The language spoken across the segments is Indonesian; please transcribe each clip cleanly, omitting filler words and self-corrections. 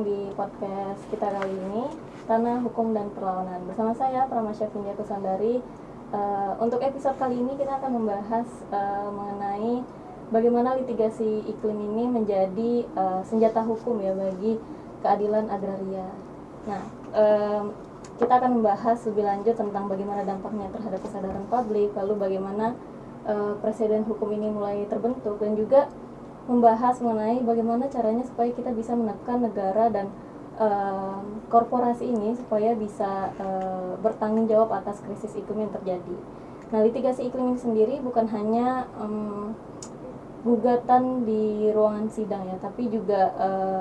datang di podcast kita kali ini, Tanah Hukum dan Perlawanan. Bersama saya, Pramasya Finja Kusandari. Untuk episode kali ini kita akan membahas mengenai bagaimana litigasi iklim ini menjadi senjata hukum ya bagi keadilan agraria. Nah, kita akan membahas lebih lanjut tentang bagaimana dampaknya terhadap kesadaran publik, lalu bagaimana presiden hukum ini mulai terbentuk, dan juga membahas mengenai bagaimana caranya supaya kita bisa menekan negara dan korporasi ini supaya bisa bertanggung jawab atas krisis iklim yang terjadi. Nah, litigasi iklim ini sendiri bukan hanya gugatan di ruangan sidang ya, tapi juga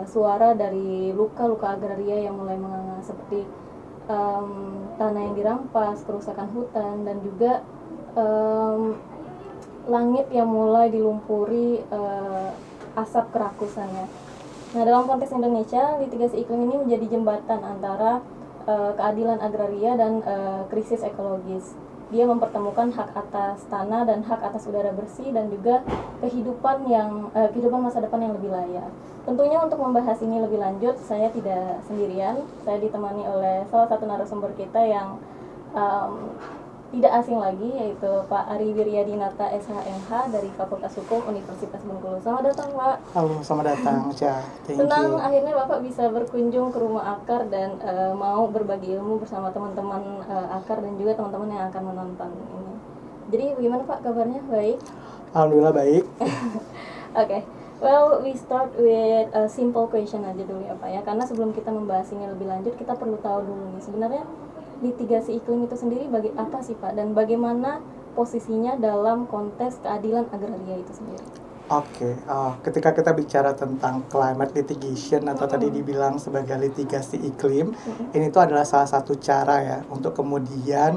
suara dari luka-luka agraria yang mulai menganga seperti tanah yang dirampas, kerusakan hutan, dan juga langit yang mulai dilumpuri asap kerakusannya. Nah, dalam konteks Indonesia, litigasi iklim ini menjadi jembatan antara keadilan agraria dan krisis ekologis. Dia mempertemukan hak atas tanah dan hak atas udara bersih, dan juga kehidupan masa depan yang lebih layak. Tentunya untuk membahas ini lebih lanjut, saya tidak sendirian. Saya ditemani oleh salah satu narasumber kita yang tidak asing lagi, yaitu Pak Ari Wiryadinata SHMH dari Fakultas Hukum Universitas Bengkulu. Selamat datang, Pak. Halo, selamat datang, Ca. Senang akhirnya Bapak bisa berkunjung ke rumah Akar dan mau berbagi ilmu bersama teman-teman Akar dan juga teman-teman yang akan menonton ini. Jadi bagaimana Pak kabarnya? Baik? Alhamdulillah baik. Okay. Well, we start with a simple question aja dulu ya Pak ya. Karena sebelum kita membahas ini lebih lanjut, kita perlu tahu dulu nih sebenarnya litigasi iklim itu sendiri apa sih Pak, dan bagaimana posisinya dalam konteks keadilan agraria itu sendiri? Oke, ketika kita bicara tentang climate litigation atau tadi dibilang sebagai litigasi iklim, ini tuh adalah salah satu cara ya untuk kemudian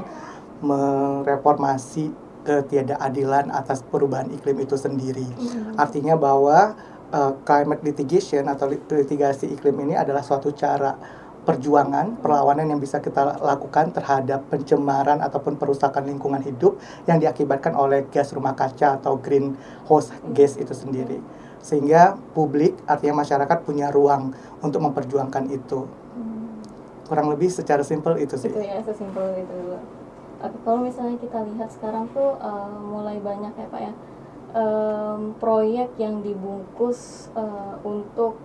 mereformasi ketidakadilan atas perubahan iklim itu sendiri. Artinya bahwa climate litigation atau litigasi iklim ini adalah suatu cara perlawanan yang bisa kita lakukan terhadap pencemaran ataupun perusakan lingkungan hidup yang diakibatkan oleh gas rumah kaca atau greenhouse gas itu sendiri. Sehingga publik, artinya masyarakat, punya ruang untuk memperjuangkan itu. Kurang lebih secara simpel itu sih. Itu ya, sesimpel itu. Oke, kalau misalnya kita lihat sekarang tuh mulai banyak ya Pak ya proyek yang dibungkus untuk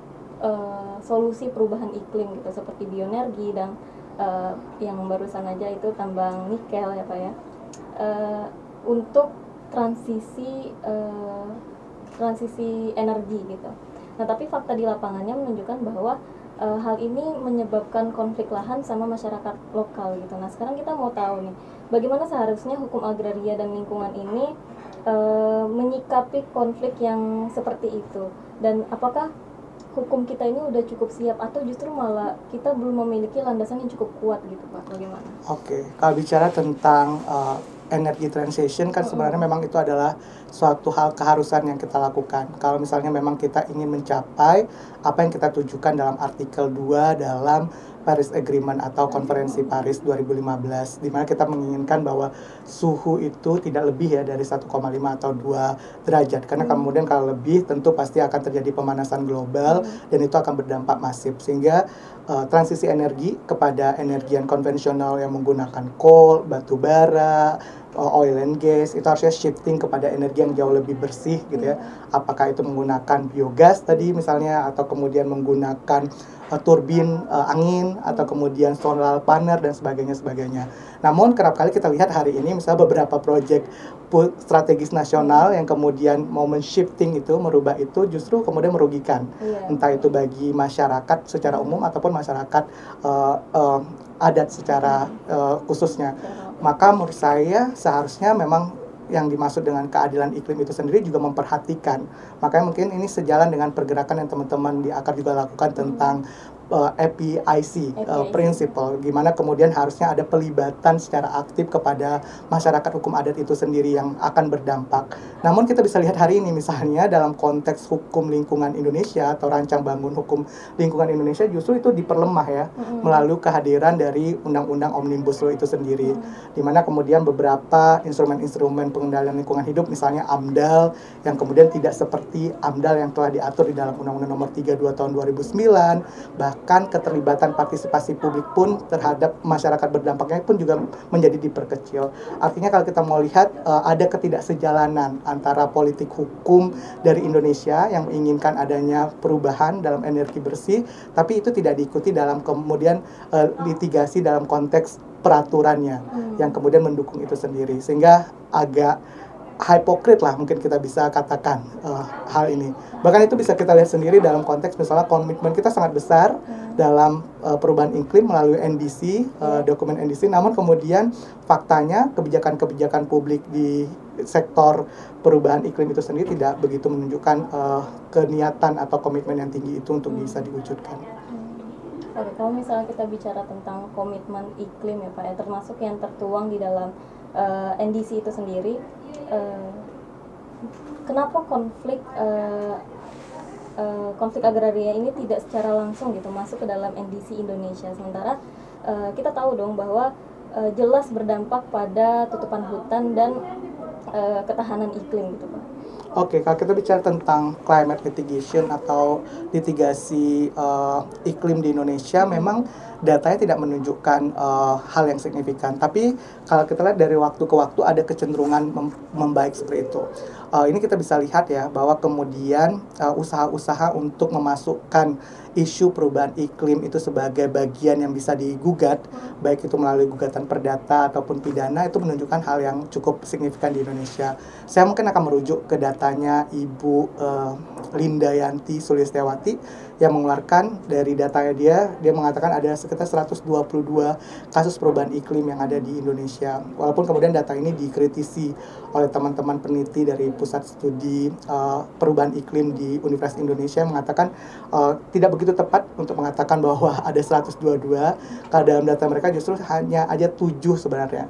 solusi perubahan iklim gitu, seperti bioenergi dan yang barusan aja itu tambang nikel ya Pak ya, untuk transisi energi gitu. Nah, tapi fakta di lapangannya menunjukkan bahwa hal ini menyebabkan konflik lahan sama masyarakat lokal gitu. Nah, sekarang kita mau tahu nih, bagaimana seharusnya hukum agraria dan lingkungan ini menyikapi konflik yang seperti itu, dan apakah hukum kita ini udah cukup siap atau justru malah kita belum memiliki landasan yang cukup kuat gitu Pak, bagaimana? Oke, kalau bicara tentang energy transition kan sebenarnya memang itu adalah suatu hal keharusan yang kita lakukan. Kalau misalnya memang kita ingin mencapai apa yang kita tujukan dalam artikel 2 dalam Paris Agreement atau Konferensi Paris 2015, di mana kita menginginkan bahwa suhu itu tidak lebih ya dari 1,5 atau 2 derajat. Karena kemudian kalau lebih tentu pasti akan terjadi pemanasan global dan itu akan berdampak masif. Sehingga transisi energi kepada energi yang konvensional yang menggunakan coal, batu bara, oil and gas, itu harusnya shifting kepada energi yang jauh lebih bersih gitu ya. Apakah itu menggunakan biogas tadi misalnya, atau kemudian menggunakan turbin angin, atau kemudian solar panel dan sebagainya. Namun kerap kali kita lihat hari ini misalnya beberapa proyek strategis nasional yang kemudian momen shifting itu, merubah itu justru kemudian merugikan. Entah itu bagi masyarakat secara umum ataupun masyarakat adat secara khususnya. Maka menurut saya seharusnya memang yang dimaksud dengan keadilan iklim itu sendiri juga memperhatikan. Makanya mungkin ini sejalan dengan pergerakan yang teman-teman di Akar juga lakukan tentang APIC principle, gimana kemudian harusnya ada pelibatan secara aktif kepada masyarakat hukum adat itu sendiri yang akan berdampak. Namun kita bisa lihat hari ini misalnya dalam konteks hukum lingkungan Indonesia atau rancang bangun hukum lingkungan Indonesia justru itu diperlemah ya, melalui kehadiran dari Undang-Undang Omnibus Law itu sendiri, di mana kemudian beberapa instrumen-instrumen pengendalian lingkungan hidup misalnya AMDAL yang kemudian tidak seperti AMDAL yang telah diatur di dalam Undang-Undang Nomor 32 Tahun 2009, bahkan bahkan keterlibatan partisipasi publik pun terhadap masyarakat berdampaknya pun juga menjadi diperkecil. Artinya kalau kita mau lihat ada ketidaksejalanan antara politik hukum dari Indonesia yang menginginkan adanya perubahan dalam energi bersih, tapi itu tidak diikuti dalam kemudian litigasi dalam konteks peraturannya yang kemudian mendukung itu sendiri, sehingga agak hipokrit lah mungkin kita bisa katakan hal ini. Bahkan itu bisa kita lihat sendiri dalam konteks misalnya komitmen kita sangat besar dalam perubahan iklim melalui NDC, dokumen NDC, namun kemudian faktanya kebijakan-kebijakan publik di sektor perubahan iklim itu sendiri tidak begitu menunjukkan keniatan atau komitmen yang tinggi itu untuk bisa diwujudkan. Oke, kalau misalnya kita bicara tentang komitmen iklim ya Pak ya, termasuk yang tertuang di dalam NDC itu sendiri, kenapa konflik agraria ini tidak secara langsung gitu masuk ke dalam NDC Indonesia, sementara kita tahu dong bahwa jelas berdampak pada tutupan hutan dan ketahanan iklim gitu Pak. Oke, kalau kita bicara tentang climate litigation atau litigasi iklim di Indonesia, memang datanya tidak menunjukkan hal yang signifikan. Tapi kalau kita lihat dari waktu ke waktu ada kecenderungan membaik seperti itu. Ini kita bisa lihat ya bahwa kemudian usaha-usaha untuk memasukkan isu perubahan iklim itu sebagai bagian yang bisa digugat, baik itu melalui gugatan perdata ataupun pidana, itu menunjukkan hal yang cukup signifikan di Indonesia. Saya mungkin akan merujuk ke datanya Ibu Linda Yanti Sulistiawati yang mengeluarkan dari datanya dia mengatakan ada sekitar 122 kasus perubahan iklim yang ada di Indonesia. Walaupun kemudian data ini dikritisi oleh teman-teman peneliti dari Pusat Studi Perubahan Iklim di Universitas Indonesia yang mengatakan tidak begitu tepat untuk mengatakan bahwa ada 122, kalau dalam data mereka justru hanya aja 7 sebenarnya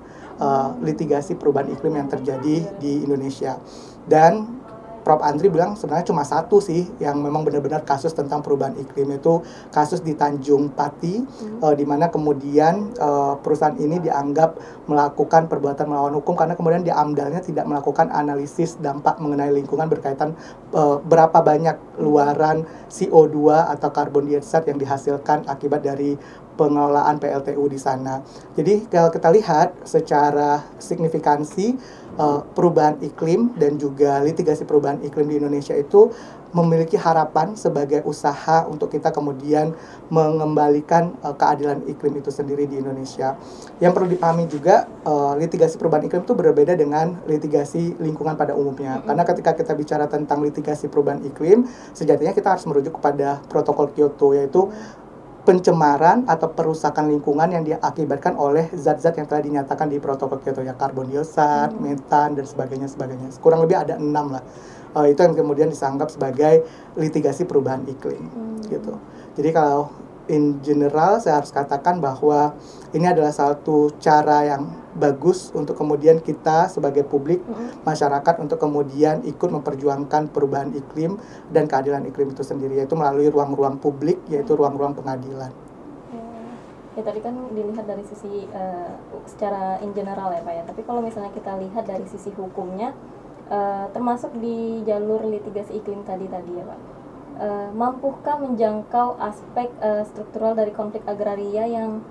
litigasi perubahan iklim yang terjadi di Indonesia. Dan Prof. Andri bilang sebenarnya cuma satu sih yang memang benar-benar kasus tentang perubahan iklim, itu kasus di Tanjung Pati, di mana kemudian perusahaan ini dianggap melakukan perbuatan melawan hukum karena kemudian di AMDAL-nya tidak melakukan analisis dampak mengenai lingkungan berkaitan berapa banyak luaran CO2 atau karbon dioksida yang dihasilkan akibat dari pengelolaan PLTU di sana. Jadi kalau kita lihat secara signifikansi perubahan iklim dan juga litigasi perubahan iklim di Indonesia itu memiliki harapan sebagai usaha untuk kita kemudian mengembalikan keadilan iklim itu sendiri di Indonesia. Yang perlu dipahami juga, litigasi perubahan iklim itu berbeda dengan litigasi lingkungan pada umumnya. Karena ketika kita bicara tentang litigasi perubahan iklim, sejatinya kita harus merujuk kepada protokol Kyoto, yaitu pencemaran atau perusakan lingkungan yang diakibatkan oleh zat-zat yang telah dinyatakan di protokol Kyoto, ya karbon dioksida, metan, dan sebagainya. Kurang lebih ada 6 lah. Itu yang kemudian dianggap sebagai litigasi perubahan iklim gitu. Jadi kalau in general saya harus katakan bahwa ini adalah satu cara yang bagus untuk kemudian kita sebagai publik, masyarakat untuk kemudian ikut memperjuangkan perubahan iklim dan keadilan iklim itu sendiri, yaitu melalui ruang-ruang publik, yaitu ruang-ruang pengadilan. Ya tadi kan dilihat dari sisi secara in general ya Pak ya, tapi kalau misalnya kita lihat dari sisi hukumnya, termasuk di jalur litigasi iklim tadi ya Pak, mampukah menjangkau aspek struktural dari konflik agraria yang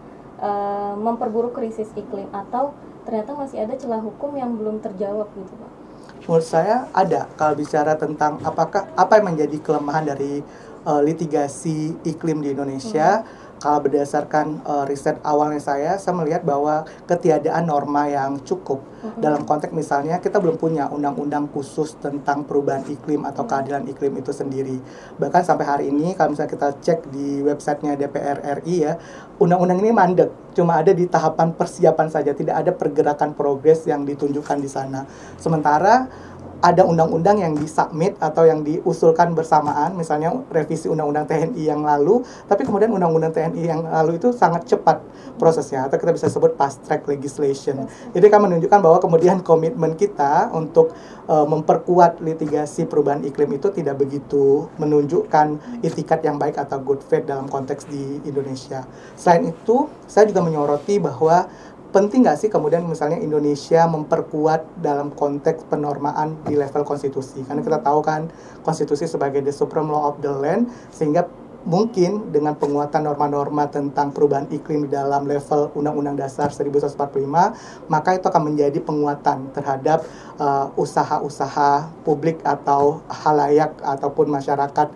memperburuk krisis iklim, atau ternyata masih ada celah hukum yang belum terjawab gitu Pak? Menurut saya ada. Kalau bicara tentang apa yang menjadi kelemahan dari litigasi iklim di Indonesia, kalau berdasarkan riset awalnya saya melihat bahwa ketiadaan norma yang cukup dalam konteks misalnya kita belum punya undang-undang khusus tentang perubahan iklim atau keadilan iklim itu sendiri. Bahkan sampai hari ini kalau misalnya kita cek di websitenya DPR RI ya, undang-undang ini mandek, cuma ada di tahapan persiapan saja, tidak ada pergerakan progres yang ditunjukkan di sana. Sementara ada undang-undang yang disubmit atau yang diusulkan bersamaan, misalnya revisi undang-undang TNI yang lalu, tapi kemudian undang-undang TNI yang lalu itu sangat cepat prosesnya, atau kita bisa sebut fast track legislation. Jadi kan menunjukkan bahwa kemudian komitmen kita untuk memperkuat litigasi perubahan iklim itu tidak begitu menunjukkan itikat yang baik atau good faith dalam konteks di Indonesia. Selain itu, saya juga menyoroti bahwa penting nggak sih kemudian misalnya Indonesia memperkuat dalam konteks penormaan di level konstitusi, karena kita tahu kan konstitusi sebagai the supreme law of the land, sehingga mungkin dengan penguatan norma-norma tentang perubahan iklim di dalam level Undang-Undang Dasar 1945, maka itu akan menjadi penguatan terhadap usaha-usaha publik atau halayak ataupun masyarakat,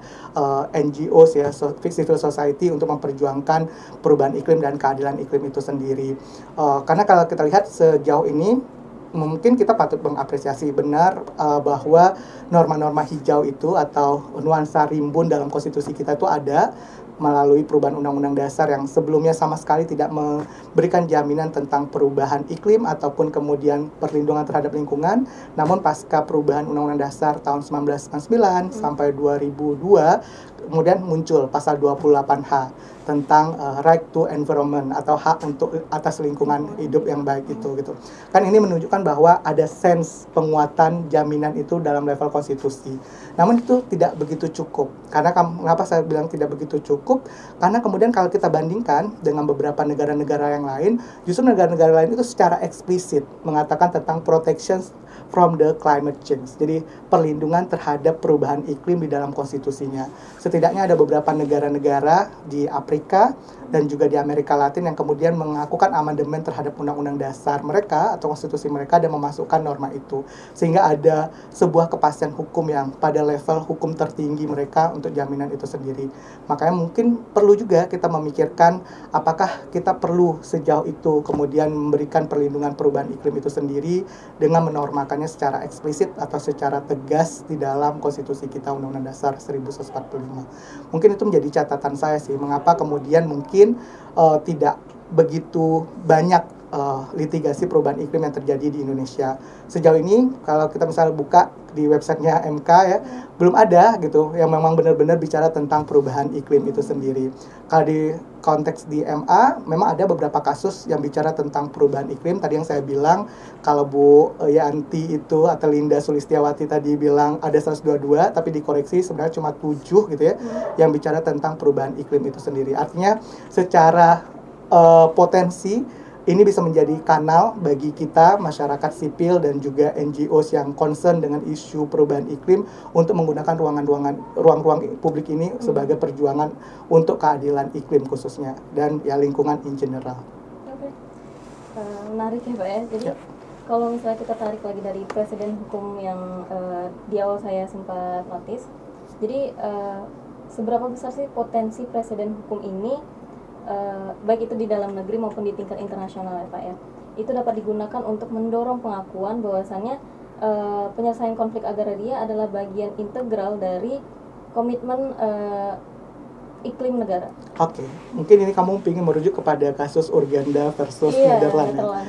NGOs ya, civil society, untuk memperjuangkan perubahan iklim dan keadilan iklim itu sendiri. Karena kalau kita lihat sejauh ini, mungkin kita patut mengapresiasi benar bahwa norma-norma hijau itu atau nuansa rimbun dalam konstitusi kita itu ada melalui perubahan undang-undang dasar yang sebelumnya sama sekali tidak memberikan jaminan tentang perubahan iklim ataupun kemudian perlindungan terhadap lingkungan. Namun pasca perubahan undang-undang dasar tahun 1999 sampai 2002, kemudian muncul pasal 28H tentang right to environment atau hak untuk atas lingkungan hidup yang baik itu gitu. Kan ini menunjukkan bahwa ada sense penguatan jaminan itu dalam level konstitusi. Namun itu tidak begitu cukup. Karena kenapa saya bilang tidak begitu cukup? Karena kemudian kalau kita bandingkan dengan beberapa negara-negara yang lain, justru negara-negara lain itu secara eksplisit mengatakan tentang protection from the climate change. Jadi perlindungan terhadap perubahan iklim di dalam konstitusinya. Setidaknya ada beberapa negara-negara di Afrika dan juga di Amerika Latin yang kemudian mengakukan amandemen terhadap undang-undang dasar mereka atau konstitusi mereka dan memasukkan norma itu. Sehingga ada sebuah kepastian hukum yang pada level hukum tertinggi mereka untuk jaminan itu sendiri. Makanya mungkin perlu juga kita memikirkan apakah kita perlu sejauh itu kemudian memberikan perlindungan perubahan iklim itu sendiri dengan menormakannya secara eksplisit atau secara tegas di dalam konstitusi kita, Undang-Undang Dasar 1945. Mungkin itu menjadi catatan saya sih, mengapa kemudian mungkin tidak begitu banyak litigasi perubahan iklim yang terjadi di Indonesia. Sejauh ini kalau kita misalnya buka di websitenya MK ya, belum ada gitu yang memang benar-benar bicara tentang perubahan iklim itu sendiri. Kalau di konteks di MA memang ada beberapa kasus yang bicara tentang perubahan iklim. Tadi yang saya bilang, kalau Bu Yanti itu atau Linda Sulistiawati tadi bilang ada 122, tapi dikoreksi sebenarnya cuma 7 gitu ya, yang bicara tentang perubahan iklim itu sendiri. Artinya secara potensi ini bisa menjadi kanal bagi kita, masyarakat sipil dan juga NGOs yang concern dengan isu perubahan iklim untuk menggunakan ruang-ruang publik ini sebagai perjuangan untuk keadilan iklim khususnya dan ya lingkungan in general. Oke. Menarik ya Pak ya. Jadi kalau misalnya kita tarik lagi dari presiden hukum yang di awal saya sempat notice, jadi seberapa besar sih potensi presiden hukum ini baik itu di dalam negeri maupun di tingkat internasional ya Pak ya, itu dapat digunakan untuk mendorong pengakuan bahwasannya penyelesaian konflik agraria adalah bagian integral dari komitmen iklim negara. Oke, mungkin ini kamu ingin merujuk kepada kasus Urgenda versus Nederland.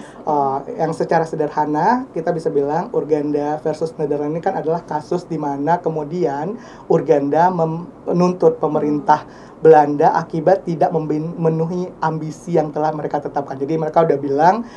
Yang secara sederhana kita bisa bilang Urgenda versus Nederland ini kan adalah kasus di mana kemudian Urgenda menuntut pemerintah Belanda akibat tidak memenuhi ambisi yang telah mereka tetapkan. Jadi mereka udah bilang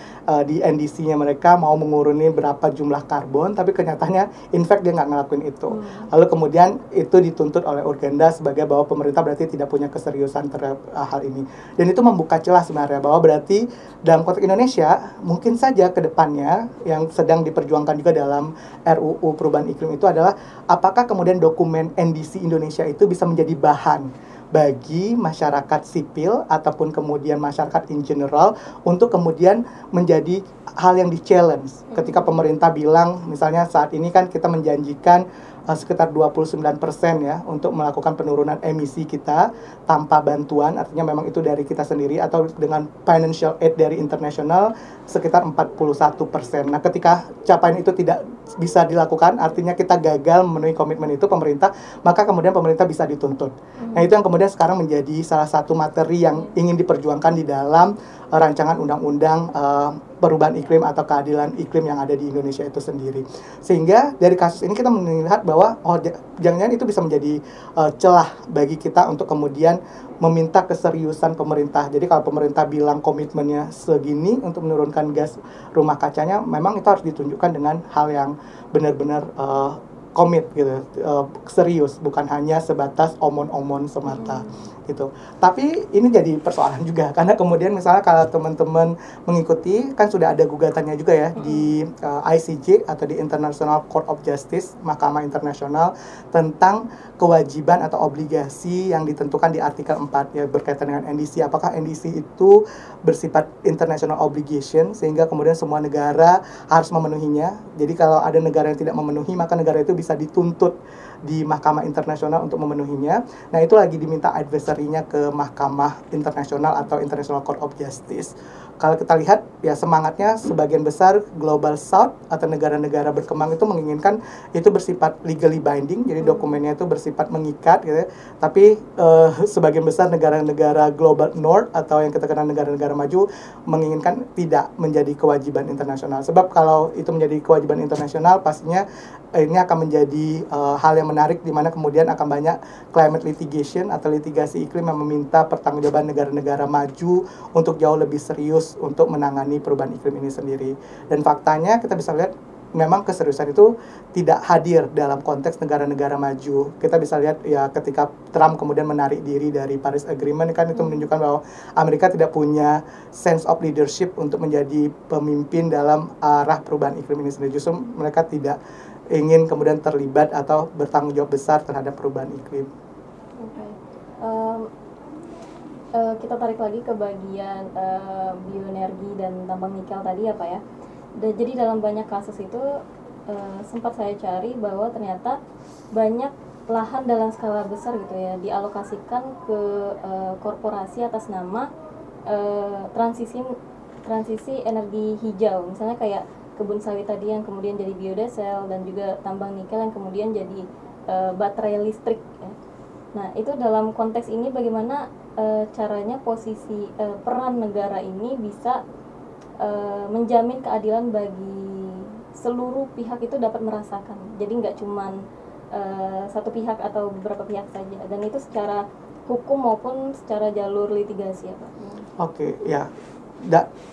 di NDC-nya mereka mau mengurangi berapa jumlah karbon, tapi kenyataannya in fact dia nggak ngelakuin itu. Lalu kemudian itu dituntut oleh Urgenda sebagai bahwa pemerintah berarti tidak punya keseriusan terhadap hal ini. Dan itu membuka celah sebenarnya bahwa berarti dalam konteks Indonesia mungkin saja ke depannya yang sedang diperjuangkan juga dalam RUU perubahan iklim itu adalah apakah kemudian dokumen NDC Indonesia itu bisa menjadi bahan bagi masyarakat sipil ataupun kemudian masyarakat in general untuk kemudian menjadi hal yang di-challenge. Ketika pemerintah bilang, misalnya saat ini kan kita menjanjikan sekitar 29% ya untuk melakukan penurunan emisi kita tanpa bantuan, artinya memang itu dari kita sendiri atau dengan financial aid dari internasional sekitar 41%. Nah, ketika capaian itu tidak bisa dilakukan, artinya kita gagal memenuhi komitmen itu pemerintah, maka kemudian pemerintah bisa dituntut. Nah, itu yang kemudian sekarang menjadi salah satu materi yang ingin diperjuangkan di dalam rancangan undang-undang perubahan iklim atau keadilan iklim yang ada di Indonesia itu sendiri. Sehingga dari kasus ini kita melihat bahwa jangan-jangan itu bisa menjadi celah bagi kita untuk kemudian meminta keseriusan pemerintah. Jadi kalau pemerintah bilang komitmennya segini untuk menurunkan gas rumah kacanya, memang itu harus ditunjukkan dengan hal yang benar-benar komit gitu, serius, bukan hanya sebatas omon-omon semata. gitu. Tapi ini jadi persoalan juga karena kemudian misalnya kalau teman-teman mengikuti kan sudah ada gugatannya juga ya di ICJ atau di International Court of Justice, Mahkamah Internasional, tentang kewajiban atau obligasi yang ditentukan di artikel 4 ya berkaitan dengan NDC. Apakah NDC itu bersifat international obligation sehingga kemudian semua negara harus memenuhinya. Jadi kalau ada negara yang tidak memenuhi maka negara itu bisa dituntut di Mahkamah Internasional untuk memenuhinya. Nah, itu lagi diminta adversary-nya ke Mahkamah Internasional atau International Court of Justice. Kalau kita lihat ya semangatnya sebagian besar Global South atau negara-negara berkembang itu menginginkan itu bersifat legally binding, jadi dokumennya itu bersifat mengikat gitu ya. Tapi sebagian besar negara-negara Global North atau yang kita kenal negara-negara maju menginginkan tidak menjadi kewajiban internasional. Sebab kalau itu menjadi kewajiban internasional pastinya ini akan menjadi hal yang menarik di mana kemudian akan banyak climate litigation atau litigasi iklim yang meminta pertanggungjawaban negara-negara maju untuk jauh lebih serius untuk menangani perubahan iklim ini sendiri. Dan faktanya kita bisa lihat memang keseriusan itu tidak hadir dalam konteks negara-negara maju. Kita bisa lihat ya ketika Trump kemudian menarik diri dari Paris Agreement kan itu menunjukkan bahwa Amerika tidak punya sense of leadership untuk menjadi pemimpin dalam arah perubahan iklim ini sendiri. Justru mereka tidak ingin kemudian terlibat atau bertanggung jawab besar terhadap perubahan iklim. Okay. Kita tarik lagi ke bagian bioenergi dan tambang nikel tadi ya Pak ya. Jadi dalam banyak kasus itu sempat saya cari bahwa ternyata banyak lahan dalam skala besar gitu ya dialokasikan ke korporasi atas nama transisi energi hijau. Misalnya kayak kebun sawit tadi yang kemudian jadi biodiesel dan juga tambang nikel yang kemudian jadi baterai listrik ya. Nah, itu dalam konteks ini bagaimana caranya posisi peran negara ini bisa menjamin keadilan bagi seluruh pihak itu dapat merasakan. Jadi nggak cuman satu pihak atau beberapa pihak saja, dan itu secara hukum maupun secara jalur litigasi ya Pak. Oke, ya.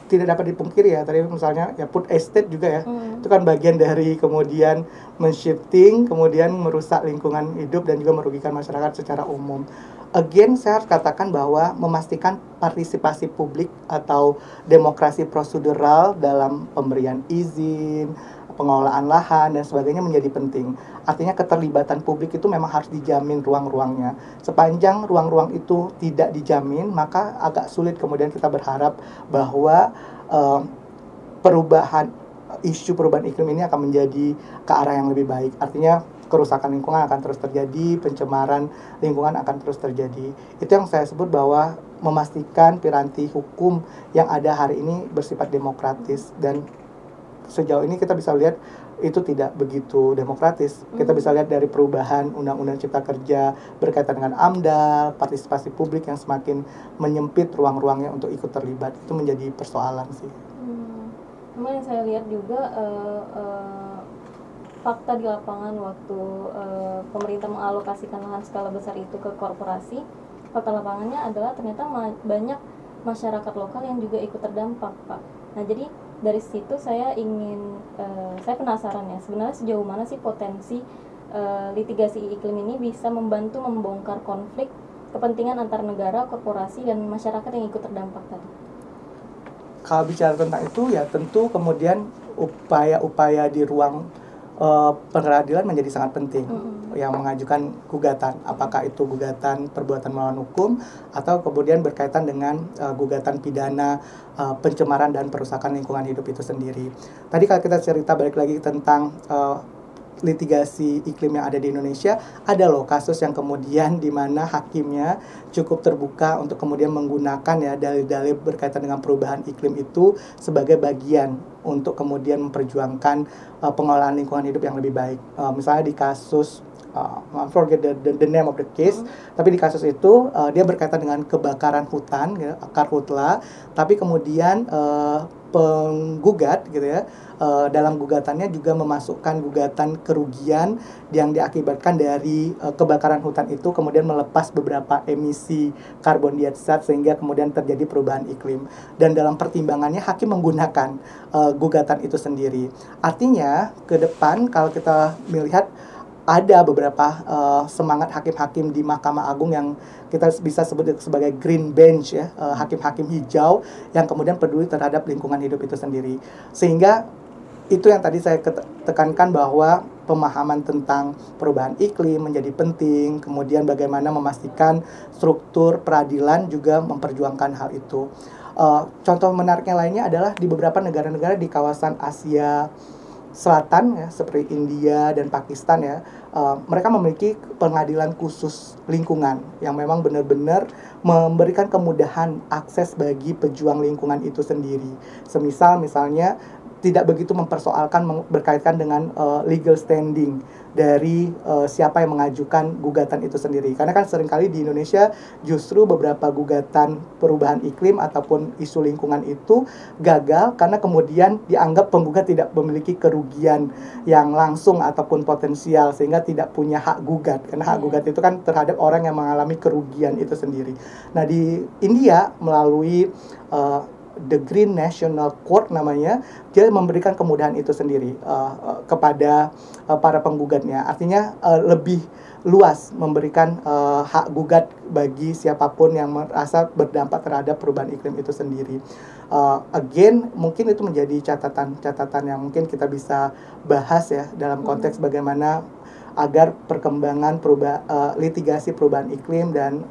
Tidak dapat dipungkiri ya tadi misalnya ya food estate juga ya itu kan bagian dari kemudian men-shifting kemudian merusak lingkungan hidup dan juga merugikan masyarakat secara umum. Again saya harus katakan bahwa memastikan partisipasi publik atau demokrasi prosedural dalam pemberian izin, pengelolaan lahan dan sebagainya menjadi penting. Artinya keterlibatan publik itu memang harus dijamin ruang-ruangnya. Sepanjang ruang-ruang itu tidak dijamin, maka agak sulit kemudian kita berharap bahwa isu perubahan iklim ini akan menjadi ke arah yang lebih baik. Artinya kerusakan lingkungan akan terus terjadi, pencemaran lingkungan akan terus terjadi. Itu yang saya sebut bahwa memastikan piranti hukum yang ada hari ini bersifat demokratis, dan sejauh ini kita bisa lihat itu tidak begitu demokratis. Kita bisa lihat dari perubahan Undang-Undang Cipta Kerja berkaitan dengan AMDAL, partisipasi publik yang semakin menyempit ruang-ruangnya untuk ikut terlibat. Itu menjadi persoalan sih. Memang yang saya lihat juga fakta di lapangan waktu pemerintah mengalokasikan lahan skala besar itu ke korporasi, fakta lapangannya adalah ternyata banyak masyarakat lokal yang juga ikut terdampak Pak. Nah jadi dari situ saya penasaran ya sebenarnya sejauh mana sih potensi litigasi iklim ini bisa membantu membongkar konflik kepentingan antar negara, korporasi dan masyarakat yang ikut terdampak tadi. Kalau bicara tentang itu ya tentu kemudian upaya-upaya di ruang peradilan menjadi sangat penting. Yang mengajukan gugatan, apakah itu gugatan perbuatan melawan hukum atau kemudian berkaitan dengan gugatan pidana pencemaran dan perusakan lingkungan hidup itu sendiri. Tadi kalau kita cerita balik lagi tentang litigasi iklim yang ada di Indonesia, ada loh kasus yang kemudian di mana hakimnya cukup terbuka untuk kemudian menggunakan ya dalil-dalil berkaitan dengan perubahan iklim itu sebagai bagian untuk kemudian memperjuangkan pengelolaan lingkungan hidup yang lebih baik. Misalnya di kasus I forget the name of the case, tapi di kasus itu dia berkaitan dengan kebakaran hutan, ya, karhutla, tapi kemudian penggugat gitu ya dalam gugatannya juga memasukkan gugatan kerugian yang diakibatkan dari kebakaran hutan itu kemudian melepas beberapa emisi karbon dioksida sehingga kemudian terjadi perubahan iklim, dan dalam pertimbangannya hakim menggunakan gugatan itu sendiri. Artinya ke depan kalau kita melihat ada beberapa semangat hakim-hakim di Mahkamah Agung yang kita bisa sebut sebagai green bench ya, hakim-hakim hijau yang kemudian peduli terhadap lingkungan hidup itu sendiri. Sehingga itu yang tadi saya tekankan bahwa pemahaman tentang perubahan iklim menjadi penting, kemudian bagaimana memastikan struktur peradilan juga memperjuangkan hal itu. Contoh menariknya lainnya adalah di beberapa negara-negara di kawasan Asia Selatan ya, seperti India dan Pakistan ya, mereka memiliki pengadilan khusus lingkungan yang memang benar-benar memberikan kemudahan akses bagi pejuang lingkungan itu sendiri. Misalnya tidak begitu mempersoalkan berkaitan dengan legal standing dari siapa yang mengajukan gugatan itu sendiri. Karena kan seringkali di Indonesia justru beberapa gugatan perubahan iklim ataupun isu lingkungan itu gagal karena kemudian dianggap penggugat tidak memiliki kerugian yang langsung ataupun potensial sehingga tidak punya hak gugat. Karena hak gugat itu kan terhadap orang yang mengalami kerugian itu sendiri. Nah, di India melalui The Green National Court namanya, dia memberikan kemudahan itu sendiri kepada para penggugatnya. Artinya lebih luas memberikan hak gugat bagi siapapun yang merasa berdampak terhadap perubahan iklim itu sendiri. Again, mungkin itu menjadi catatan yang mungkin kita bisa bahas ya dalam konteks bagaimana agar perkembangan litigasi perubahan iklim dan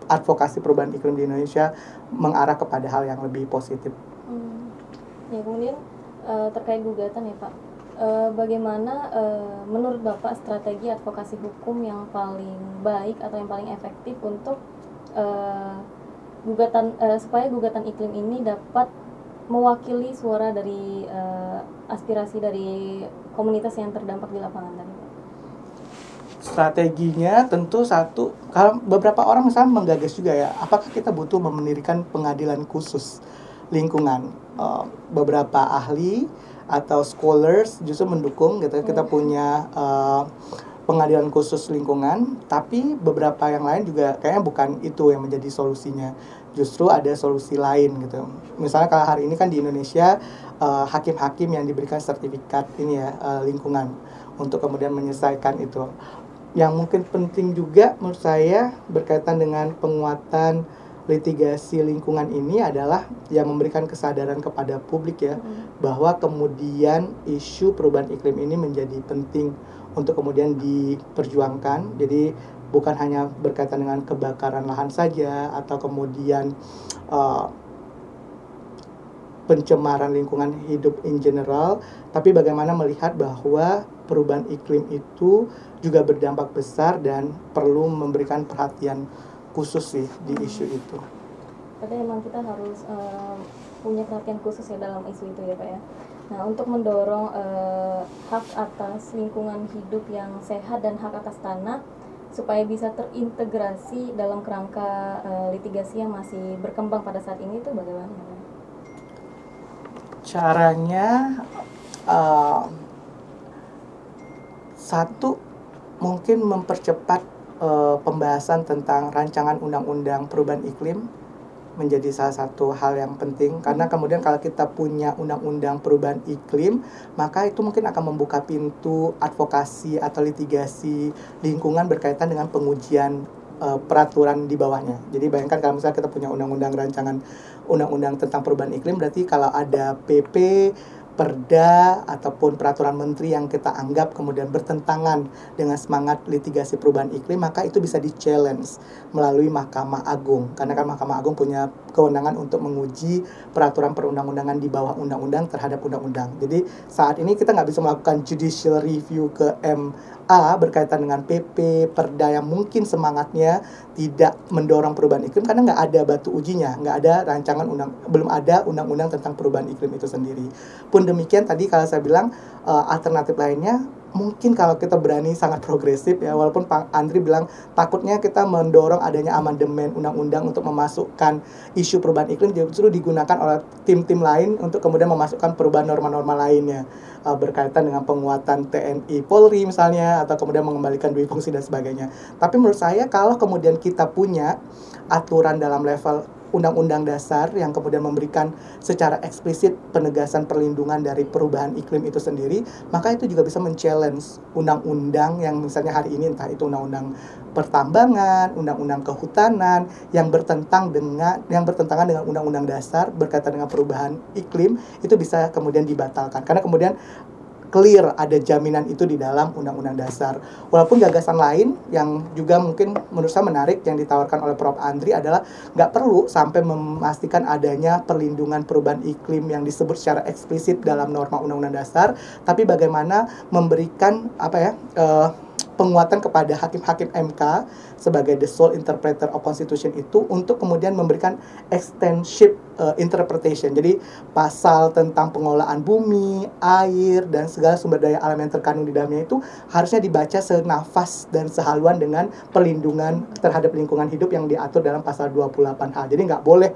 advokasi perubahan iklim di Indonesia mengarah kepada hal yang lebih positif. Ya, kemudian terkait gugatan ya Pak, bagaimana menurut Bapak strategi advokasi hukum yang paling baik atau yang paling efektif untuk supaya gugatan iklim ini dapat mewakili suara dari aspirasi dari komunitas yang terdampak di lapangan tadi? Strateginya tentu satu, kalau beberapa orang misalnya menggagas juga ya, apakah kita butuh mendirikan pengadilan khusus lingkungan? Beberapa ahli atau scholars justru mendukung gitu, kita punya pengadilan khusus lingkungan, tapi beberapa yang lain juga kayaknya bukan itu yang menjadi solusinya. Justru ada solusi lain gitu. Misalnya kalau hari ini kan di Indonesia hakim-hakim yang diberikan sertifikat ini ya lingkungan untuk kemudian menyelesaikan itu. Yang mungkin penting juga menurut saya berkaitan dengan penguatan litigasi lingkungan ini adalah yang memberikan kesadaran kepada publik ya, bahwa kemudian isu perubahan iklim ini menjadi penting untuk kemudian diperjuangkan. Jadi bukan hanya berkaitan dengan kebakaran lahan saja atau kemudian pencemaran lingkungan hidup in general, tapi bagaimana melihat bahwa perubahan iklim itu juga berdampak besar dan perlu memberikan perhatian khusus sih di isu itu. Berarti memang kita harus punya perhatian khusus ya dalam isu itu ya Pak ya. Nah, untuk mendorong hak atas lingkungan hidup yang sehat dan hak atas tanah supaya bisa terintegrasi dalam kerangka litigasi yang masih berkembang pada saat ini itu bagaimana? Caranya satu, mungkin mempercepat pembahasan tentang rancangan undang-undang perubahan iklim menjadi salah satu hal yang penting, karena kemudian kalau kita punya undang-undang perubahan iklim, maka itu mungkin akan membuka pintu advokasi atau litigasi lingkungan berkaitan dengan pengujian peraturan di bawahnya. Jadi bayangkan kalau misalnya kita punya rancangan undang-undang tentang perubahan iklim, berarti kalau ada PP, perda ataupun peraturan menteri yang kita anggap kemudian bertentangan dengan semangat litigasi perubahan iklim, maka itu bisa di-challenge melalui Mahkamah Agung. Karena kan Mahkamah Agung punya kewenangan untuk menguji peraturan perundang-undangan di bawah undang-undang terhadap undang-undang. Jadi saat ini kita nggak bisa melakukan judicial review ke MA berkaitan dengan PP, perda yang mungkin semangatnya tidak mendorong perubahan iklim karena nggak ada batu ujinya, nggak ada belum ada undang-undang tentang perubahan iklim itu sendiri. Pun demikian tadi kalau saya bilang alternatif lainnya mungkin kalau kita berani sangat progresif ya, walaupun Pak Andri bilang takutnya kita mendorong adanya amandemen undang-undang untuk memasukkan isu perubahan iklim justru digunakan oleh tim-tim lain untuk kemudian memasukkan perubahan norma-norma lainnya berkaitan dengan penguatan TNI Polri misalnya, atau kemudian mengembalikan dui fungsi dan sebagainya. Tapi menurut saya kalau kemudian kita punya aturan dalam level Undang-Undang Dasar yang kemudian memberikan secara eksplisit penegasan perlindungan dari perubahan iklim itu sendiri, maka itu juga bisa men-challenge undang-undang yang misalnya hari ini entah itu undang-undang pertambangan, undang-undang kehutanan yang bertentangan dengan undang-undang dasar berkaitan dengan perubahan iklim, itu bisa kemudian dibatalkan karena kemudian clear ada jaminan itu di dalam undang-undang dasar. Walaupun gagasan lain yang juga mungkin menurut saya menarik yang ditawarkan oleh Prof. Andri adalah nggak perlu sampai memastikan adanya perlindungan perubahan iklim yang disebut secara eksplisit dalam norma undang-undang dasar, tapi bagaimana memberikan penguatan kepada hakim-hakim MK sebagai the sole interpreter of constitution itu untuk kemudian memberikan extensive interpretation. Jadi pasal tentang pengelolaan bumi, air, dan segala sumber daya alam yang terkandung di dalamnya itu harusnya dibaca senafas dan sehaluan dengan perlindungan terhadap lingkungan hidup yang diatur dalam pasal 28H. Jadi nggak boleh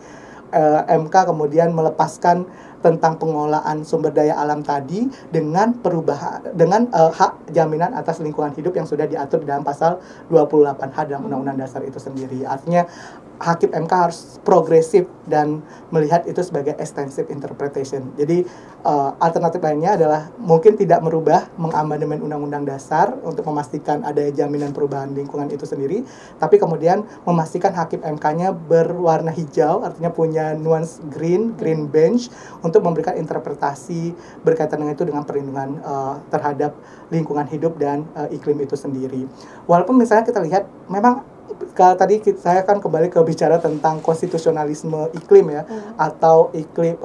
MK kemudian melepaskan tentang pengelolaan sumber daya alam tadi dengan hak jaminan atas lingkungan hidup yang sudah diatur dalam pasal 28H dalam Undang-Undang Dasar itu sendiri. Artinya hakim MK harus progresif dan melihat itu sebagai extensive interpretation. Jadi alternatif lainnya adalah mungkin tidak merubah mengamandemen Undang-Undang Dasar untuk memastikan ada jaminan perubahan lingkungan itu sendiri, tapi kemudian memastikan hakim MK-nya berwarna hijau, artinya punya nuance green bench untuk memberikan interpretasi berkaitan dengan itu dengan perlindungan terhadap lingkungan hidup dan iklim itu sendiri. Walaupun misalnya kita lihat memang tadi saya kan kembali ke bicara tentang konstitusionalisme iklim ya, atau iklim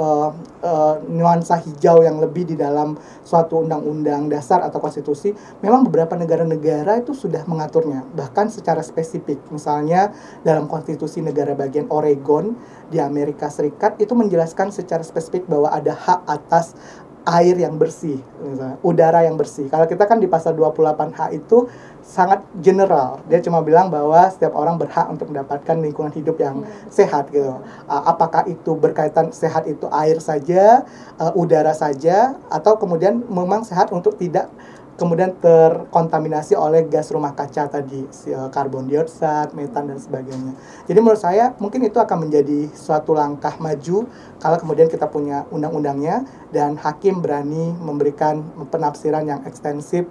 nuansa hijau yang lebih di dalam suatu undang-undang dasar atau konstitusi. Memang beberapa negara-negara itu sudah mengaturnya, bahkan secara spesifik. Misalnya dalam konstitusi negara bagian Oregon di Amerika Serikat itu menjelaskan secara spesifik bahwa ada hak atas air yang bersih, misalnya, udara yang bersih. Kalau kita kan di pasal 28H itu sangat general. Dia cuma bilang bahwa setiap orang berhak untuk mendapatkan lingkungan hidup yang sehat gitu. Apakah itu berkaitan sehat itu air saja, udara saja, atau kemudian memang sehat untuk tidak kemudian terkontaminasi oleh gas rumah kaca tadi, karbon dioksida, metan dan sebagainya. Jadi menurut saya mungkin itu akan menjadi suatu langkah maju kalau kemudian kita punya undang-undangnya dan hakim berani memberikan penafsiran yang ekstensif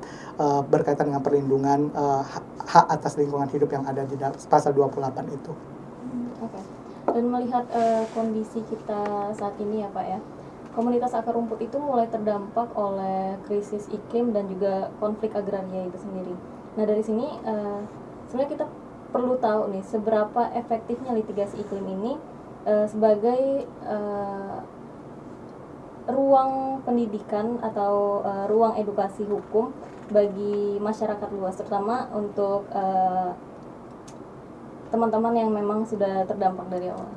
berkaitan dengan perlindungan hak atas lingkungan hidup yang ada di pasal 28 itu. Oke. Dan melihat kondisi kita saat ini ya Pak ya, komunitas akar rumput itu mulai terdampak oleh krisis iklim dan juga konflik agraria itu sendiri. Nah dari sini sebenarnya kita perlu tahu nih seberapa efektifnya litigasi iklim ini sebagai ruang pendidikan atau ruang edukasi hukum bagi masyarakat luas, terutama untuk teman-teman yang memang sudah terdampak dari awal.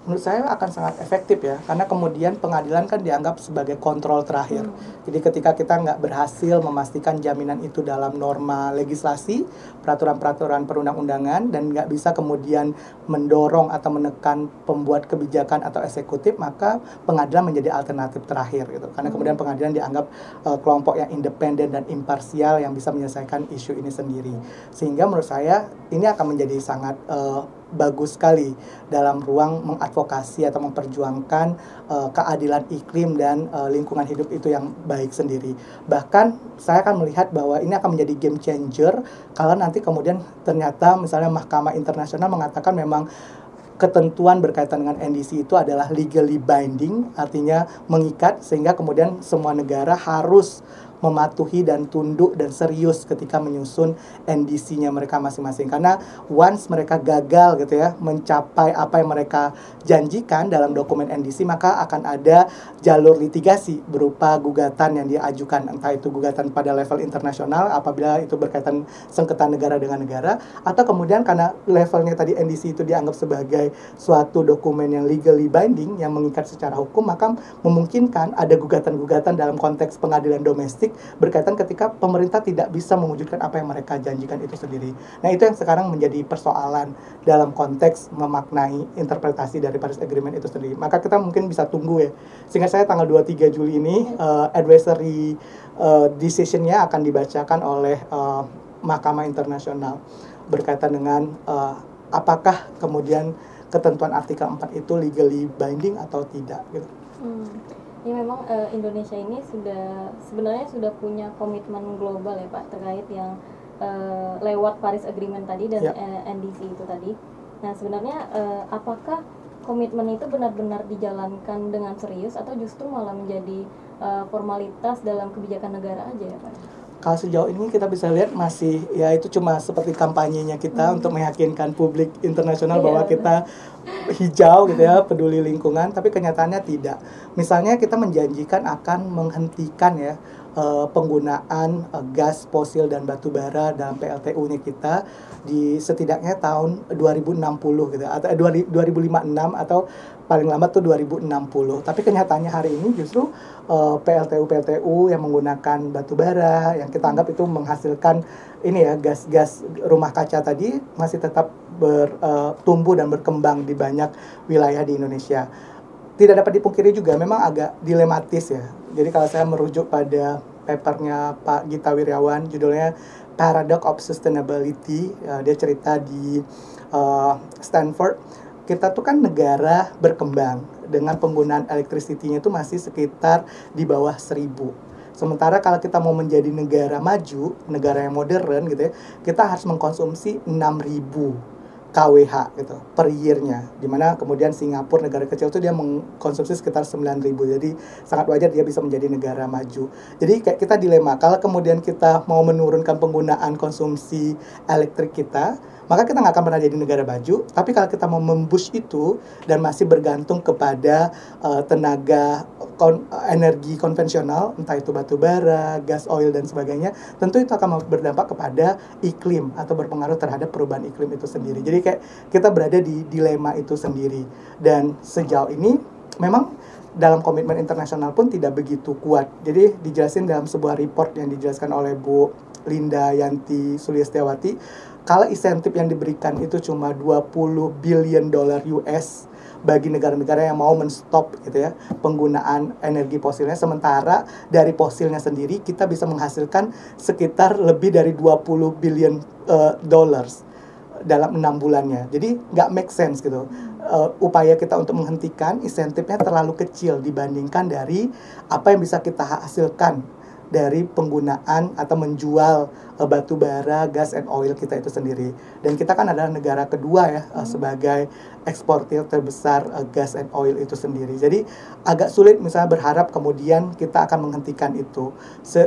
Menurut saya akan sangat efektif ya, karena kemudian pengadilan kan dianggap sebagai kontrol terakhir. Jadi ketika kita nggak berhasil memastikan jaminan itu dalam norma legislasi, peraturan-peraturan perundang-undangan, dan nggak bisa kemudian mendorong atau menekan pembuat kebijakan atau eksekutif, maka pengadilan menjadi alternatif terakhir gitu. Karena kemudian pengadilan dianggap kelompok yang independen dan imparsial yang bisa menyelesaikan isu ini sendiri. Sehingga menurut saya ini akan menjadi sangat bagus sekali dalam ruang mengadvokasi atau memperjuangkan keadilan iklim dan lingkungan hidup itu yang baik sendiri. Bahkan saya akan melihat bahwa ini akan menjadi game changer kalau nanti kemudian ternyata misalnya Mahkamah Internasional mengatakan memang ketentuan berkaitan dengan NDC itu adalah legally binding, artinya mengikat, sehingga kemudian semua negara harus mematuhi dan tunduk dan serius ketika menyusun NDC-nya mereka masing-masing. Karena once mereka gagal gitu ya mencapai apa yang mereka janjikan dalam dokumen NDC, maka akan ada jalur litigasi berupa gugatan yang diajukan, entah itu gugatan pada level internasional apabila itu berkaitan sengketa negara dengan negara, atau kemudian karena levelnya tadi NDC itu dianggap sebagai suatu dokumen yang legally binding yang mengikat secara hukum, maka memungkinkan ada gugatan-gugatan dalam konteks pengadilan domestik berkaitan ketika pemerintah tidak bisa mewujudkan apa yang mereka janjikan itu sendiri. Nah, itu yang sekarang menjadi persoalan dalam konteks memaknai interpretasi dari Paris Agreement itu sendiri. Maka kita mungkin bisa tunggu ya. Sehingga saya tanggal 23 Juli ini advisory decision-nya akan dibacakan oleh Mahkamah Internasional berkaitan dengan apakah kemudian ketentuan artikel 4 itu legally binding atau tidak gitu. Ya memang Indonesia ini sebenarnya sudah punya komitmen global ya Pak terkait yang lewat Paris Agreement tadi dan NDC itu tadi. Nah sebenarnya apakah komitmen itu benar-benar dijalankan dengan serius atau justru malah menjadi formalitas dalam kebijakan negara aja ya Pak? Kalau sejauh ini kita bisa lihat masih ya itu cuma seperti kampanyenya kita untuk meyakinkan publik internasional bahwa kita hijau gitu ya, peduli lingkungan, tapi kenyataannya tidak. Misalnya kita menjanjikan akan menghentikan ya penggunaan gas fosil dan batu bara dalam PLTU-nya kita di setidaknya tahun 2060 gitu atau 2056 atau paling lambat tuh 2060. Tapi kenyataannya hari ini justru PLTU yang menggunakan batu bara yang kita anggap itu menghasilkan ini ya gas-gas rumah kaca tadi masih tetap bertumbuh dan berkembang di banyak wilayah di Indonesia. Tidak dapat dipungkiri juga memang agak dilematis ya. Jadi kalau saya merujuk pada papernya Pak Gita Wirjawan judulnya Paradox of Sustainability, dia cerita di Stanford, kita tuh kan negara berkembang dengan penggunaan electricity-nya itu masih sekitar di bawah 1000. Sementara kalau kita mau menjadi negara maju, negara yang modern gitu ya, kita harus mengkonsumsi 6000 kWh gitu per year-nya. Dimana kemudian Singapura negara kecil itu dia mengkonsumsi sekitar 9.000. Jadi sangat wajar dia bisa menjadi negara maju. Jadi kayak kita dilema, kalau kemudian kita mau menurunkan penggunaan konsumsi elektrik kita, maka kita nggak akan pernah jadi negara maju. Tapi kalau kita mau membush itu dan masih bergantung kepada tenaga energi konvensional, entah itu batu bara, gas, oil, dan sebagainya, tentu itu akan berdampak kepada iklim atau berpengaruh terhadap perubahan iklim itu sendiri. Jadi kayak kita berada di dilema itu sendiri. Dan sejauh ini memang dalam komitmen internasional pun tidak begitu kuat. Jadi dijelasin dalam sebuah report yang dijelaskan oleh Bu Linda Yanti Sulistiawati, kalau insentif yang diberikan itu cuma 20 billion dolar US bagi negara-negara yang mau menstop gitu ya penggunaan energi fosilnya, sementara dari fosilnya sendiri kita bisa menghasilkan sekitar lebih dari 20 billion dollars dalam 6 bulannya. Jadi nggak make sense gitu. Upaya kita untuk menghentikan insentifnya terlalu kecil dibandingkan dari apa yang bisa kita hasilkan dari penggunaan atau menjual batu bara, gas and oil kita itu sendiri. Dan kita kan adalah negara kedua ya sebagai eksportir terbesar gas and oil itu sendiri. Jadi agak sulit misalnya berharap kemudian kita akan menghentikan itu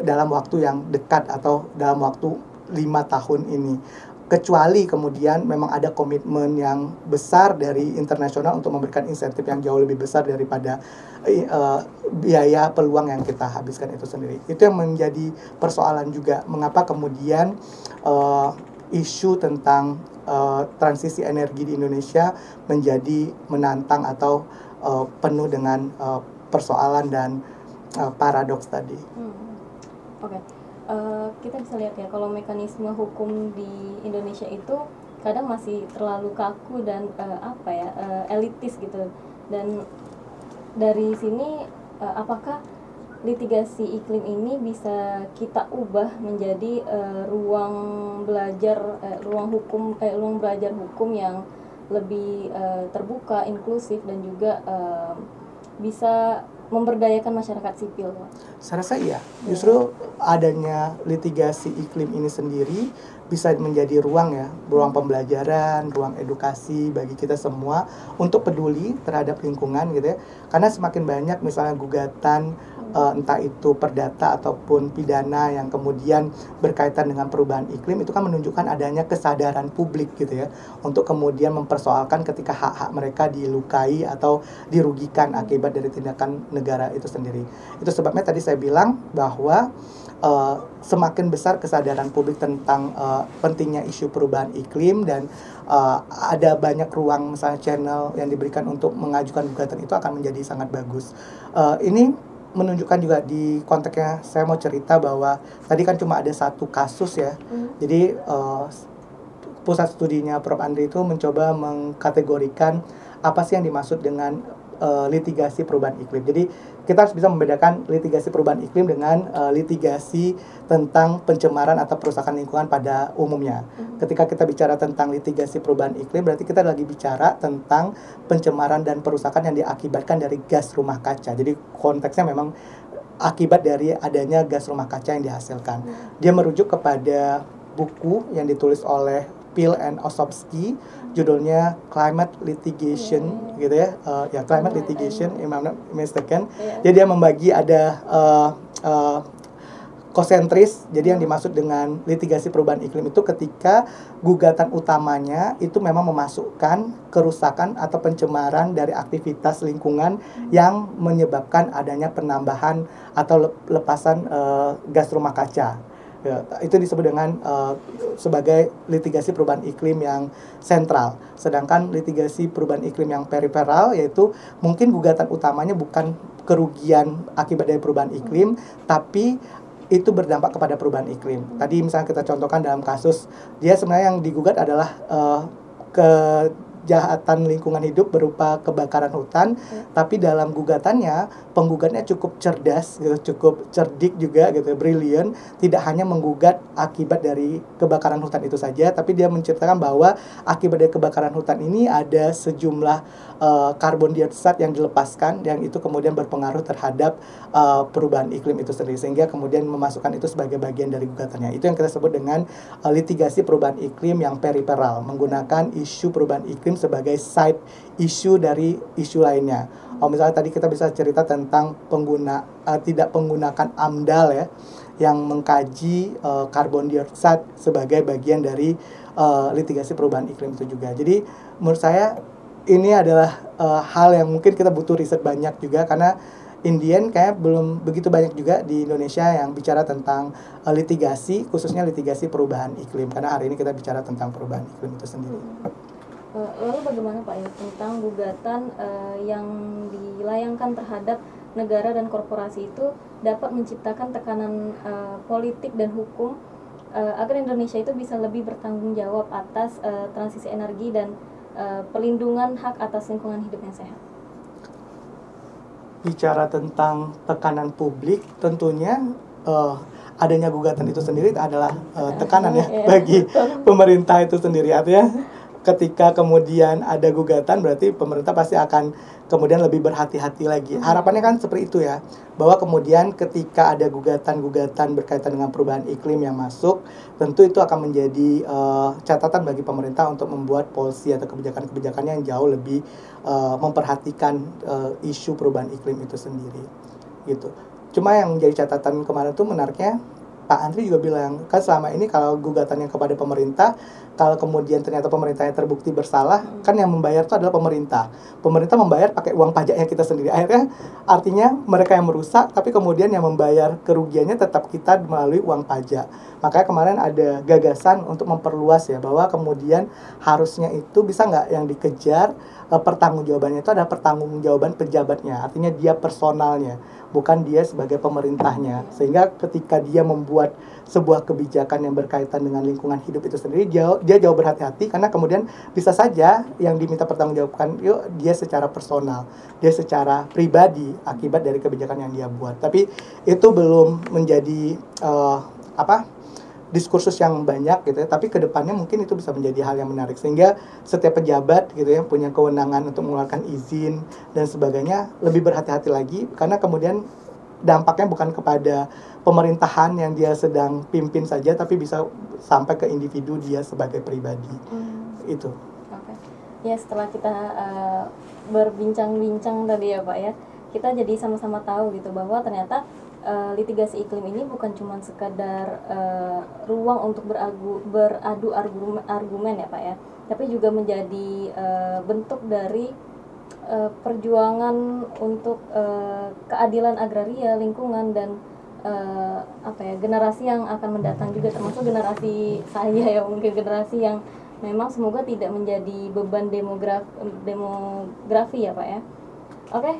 dalam waktu yang dekat atau dalam waktu 5 tahun ini. Kecuali kemudian memang ada komitmen yang besar dari internasional untuk memberikan insentif yang jauh lebih besar daripada biaya peluang yang kita habiskan itu sendiri. Itu yang menjadi persoalan juga, mengapa kemudian isu tentang transisi energi di Indonesia menjadi menantang atau penuh dengan persoalan dan paradoks tadi. Oke. Kita bisa lihat ya kalau mekanisme hukum di Indonesia itu kadang masih terlalu kaku dan elitis gitu. Dan dari sini apakah litigasi iklim ini bisa kita ubah menjadi ruang belajar hukum yang lebih terbuka, inklusif, dan juga bisa memberdayakan masyarakat sipil, Pak? Saya rasa iya. Justru adanya litigasi iklim ini sendiri bisa menjadi ruang pembelajaran, ruang edukasi bagi kita semua untuk peduli terhadap lingkungan gitu ya. Karena semakin banyak misalnya gugatan entah itu perdata ataupun pidana yang kemudian berkaitan dengan perubahan iklim, itu kan menunjukkan adanya kesadaran publik gitu ya untuk kemudian mempersoalkan ketika hak-hak mereka dilukai atau dirugikan akibat dari tindakan negara itu sendiri. Itu sebabnya tadi saya bilang bahwa semakin besar kesadaran publik tentang pentingnya isu perubahan iklim dan ada banyak ruang misalnya channel yang diberikan untuk mengajukan gugatan, itu akan menjadi sangat bagus. Ini menunjukkan juga di konteksnya saya mau cerita bahwa tadi kan cuma ada satu kasus ya. Jadi pusat studinya Prof. Andri itu mencoba mengkategorikan apa sih yang dimaksud dengan litigasi perubahan iklim. Jadi kita harus bisa membedakan litigasi perubahan iklim dengan litigasi tentang pencemaran atau perusakan lingkungan pada umumnya. Ketika kita bicara tentang litigasi perubahan iklim, berarti kita lagi bicara tentang pencemaran dan perusakan yang diakibatkan dari gas rumah kaca. Jadi konteksnya memang akibat dari adanya gas rumah kaca yang dihasilkan. Dia merujuk kepada buku yang ditulis oleh Phil and Ossowski, judulnya Climate Litigation, gitu ya, Climate Litigation, if I'm not mistaken. Jadi dia membagi ada konsentris. Jadi yang dimaksud dengan litigasi perubahan iklim itu ketika gugatan utamanya itu memang memasukkan kerusakan atau pencemaran dari aktivitas lingkungan yang menyebabkan adanya penambahan atau lepasan gas rumah kaca. Ya, itu disebut dengan sebagai litigasi perubahan iklim yang sentral. Sedangkan litigasi perubahan iklim yang periferal, yaitu mungkin gugatan utamanya bukan kerugian akibat dari perubahan iklim, tapi itu berdampak kepada perubahan iklim. Tadi misalnya kita contohkan dalam kasus, dia sebenarnya yang digugat adalah kejahatan lingkungan hidup berupa kebakaran hutan, tapi dalam gugatannya penggugatnya cukup cerdas, gitu, cukup cerdik juga, gitu, brilliant. Tidak hanya menggugat akibat dari kebakaran hutan itu saja, tapi dia menceritakan bahwa akibat dari kebakaran hutan ini ada sejumlah karbon dioksida yang dilepaskan, yang itu kemudian berpengaruh terhadap perubahan iklim itu sendiri, sehingga kemudian memasukkan itu sebagai bagian dari gugatannya. Itu yang kita sebut dengan litigasi perubahan iklim yang periferal, menggunakan isu perubahan iklim sebagai side issue dari isu lainnya. Misalnya tadi kita bisa cerita tentang tidak menggunakan AMDAL ya, yang mengkaji karbon dioksida sebagai bagian dari litigasi perubahan iklim itu juga. Jadi menurut saya ini adalah hal yang mungkin kita butuh riset banyak juga, karena Indian kayak belum begitu banyak juga di Indonesia yang bicara tentang litigasi, khususnya litigasi perubahan iklim, karena hari ini kita bicara tentang perubahan iklim itu sendiri. Lalu bagaimana Pak ya tentang gugatan yang dilayangkan terhadap negara dan korporasi itu dapat menciptakan tekanan politik dan hukum agar Indonesia itu bisa lebih bertanggung jawab atas transisi energi dan pelindungan hak atas lingkungan hidup yang sehat? Bicara tentang tekanan publik, tentunya adanya gugatan itu sendiri adalah tekanan ya bagi pemerintah itu sendiri. Artinya ketika kemudian ada gugatan, berarti pemerintah pasti akan kemudian lebih berhati-hati lagi. Harapannya kan seperti itu ya, bahwa kemudian ketika ada gugatan-gugatan berkaitan dengan perubahan iklim yang masuk, tentu itu akan menjadi catatan bagi pemerintah untuk membuat policy atau kebijakan-kebijakannya yang jauh lebih memperhatikan isu perubahan iklim itu sendiri, gitu. Cuma yang menjadi catatan kemarin tuh menariknya, Pak Andri juga bilang, kan selama ini kalau gugatannya kepada pemerintah, kalau kemudian ternyata pemerintahnya terbukti bersalah, kan yang membayar itu adalah pemerintah. Pemerintah membayar pakai uang pajaknya kita sendiri. Akhirnya artinya mereka yang merusak, tapi kemudian yang membayar kerugiannya tetap kita melalui uang pajak. Makanya kemarin ada gagasan untuk memperluas ya, bahwa kemudian harusnya itu bisa nggak yang dikejar pertanggungjawabannya itu adalah pertanggungjawaban pejabatnya. Artinya dia personalnya, bukan dia sebagai pemerintahnya. Sehingga ketika dia membuat sebuah kebijakan yang berkaitan dengan lingkungan hidup itu sendiri, dia jauh berhati-hati, karena kemudian bisa saja yang diminta pertanggungjawabkan dia secara personal, dia secara pribadi akibat dari kebijakan yang dia buat. Tapi itu belum menjadi diskursus yang banyak gitu ya, tapi kedepannya mungkin itu bisa menjadi hal yang menarik, sehingga setiap pejabat gitu ya punya kewenangan untuk mengeluarkan izin dan sebagainya lebih berhati-hati lagi, karena kemudian dampaknya bukan kepada pemerintahan yang dia sedang pimpin saja, tapi bisa sampai ke individu dia sebagai pribadi. Itu. Oke. Ya, setelah kita berbincang-bincang tadi ya Pak ya, kita jadi sama-sama tahu gitu bahwa ternyata litigasi iklim ini bukan cuma sekadar ruang untuk beradu argumen ya Pak ya, tapi juga menjadi bentuk dari perjuangan untuk keadilan agraria, lingkungan, dan generasi yang akan mendatang juga, termasuk generasi saya ya, mungkin generasi yang memang semoga tidak menjadi beban demografi ya Pak ya. Oke,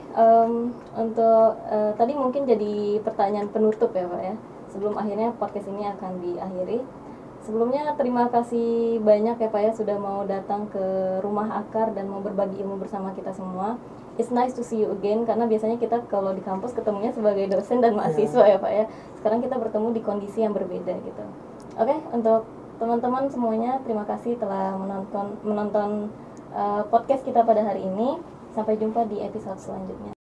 untuk tadi mungkin jadi pertanyaan penutup ya Pak ya, sebelum akhirnya podcast ini akan diakhiri. Sebelumnya terima kasih banyak ya Pak ya sudah mau datang ke Rumah Akar dan mau berbagi ilmu bersama kita semua. it's nice to see you again, karena biasanya kita kalau di kampus ketemunya sebagai dosen dan mahasiswa ya Pak ya. Sekarang kita bertemu di kondisi yang berbeda gitu. Oke, untuk teman-teman semuanya, terima kasih telah menonton podcast kita pada hari ini. Sampai jumpa di episode selanjutnya.